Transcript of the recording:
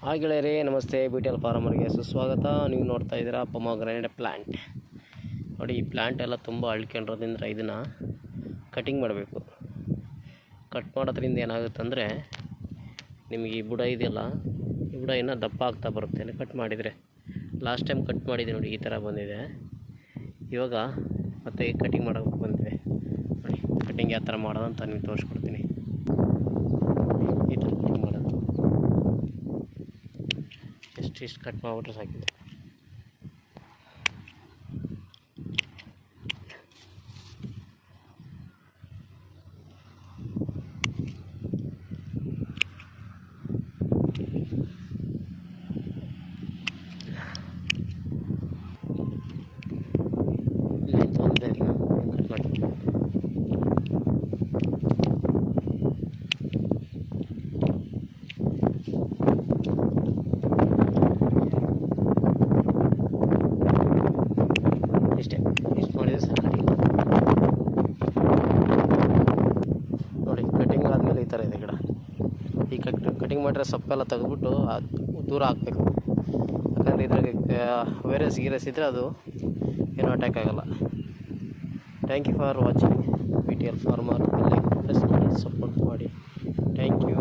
Hi ಗೆಳೆಯರೇ, ನಮಸ್ತೆ. BTL ಫಾರ್ಮರ್ಗೆ ಸುಸ್ವಾಗತ. ನೀವು ನೋಡ್ತಾ ಇದ್ದೀರಾ ಪೊಮೊಗ್ರಾನೇಟ್ ಪ್ಲ್ಯಾಂಟ್. ನೋಡಿ, ಈ ಪ್ಲ್ಯಾಂಟ್ ಎಲ್ಲ ತುಂಬ ಅಳ್ಕೊಂಡಿರೋದ್ರಿಂದ ಇದನ್ನು ಕಟಿಂಗ್ ಮಾಡಬೇಕು. ಕಟ್ ಮಾಡೋದ್ರಿಂದ ಏನಾಗುತ್ತೆ ಅಂದರೆ, ನಿಮಗೆ ಈ ಬುಡ ಇದೆಯಲ್ಲ, ಈ ಬುಡ ಇನ್ನೂ ದಪ್ಪ ಆಗ್ತಾ ಬರುತ್ತೆ ಕಟ್ ಮಾಡಿದರೆ. ಲಾಸ್ಟ್ ಟೈಮ್ ಕಟ್ ಮಾಡಿದೆ ನೋಡಿ, ಈ ಥರ ಬಂದಿದೆ. ಇವಾಗ ಮತ್ತೆ ಕಟಿಂಗ್ ಮಾಡೋಕ್ಕೆ ಬಂದಿದೆ. ನೋಡಿ, ಕಟಿಂಗ್ ಯಾವ ಥರ ಮಾಡೋದು ಅಂತ ನಿಮಗೆ ತೋರಿಸ್ಕೊಡ್ತೀನಿ. ಈ ಥರ ಕಟಿಂಗ್ ಮಾಡೋದು, ಇಷ್ಟು ಕಟ್ ಮಾಡಿಬಿಟ್ರೆ ಸಾಕಿದೆ. ಲೆಂತ್ ಒಂದೇ ಕಟ್ ಮಾಡಿ. ಇಷ್ಟು ಮಾಡಿದರೆ ಸಾಕು. ನೋಡಿ, ಕಟಿಂಗ್ ಆದಮೇಲೆ ಈ ಥರ ಇದೆ ಗಿಡ. ಈ ಕಟಿಂಗ್ ಮಾಡಿದ್ರೆ ಸೊಪ್ಪೆಲ್ಲ ತೆಗೆದ್ಬಿಟ್ಟು ದೂರ ಹಾಕಬೇಕು. ಯಾಕಂದರೆ ಇದ್ರಾಗೆ ವೈರಸ್ ಇದ್ದರೆ ಅದು ಏನೂ ಅಟ್ಯಾಕ್ ಆಗೋಲ್ಲ. Thank you for watching BTL farmer. Press ಮಾಡಿ, ಸಪೋರ್ಟ್ ಮಾಡಿ. Thank you.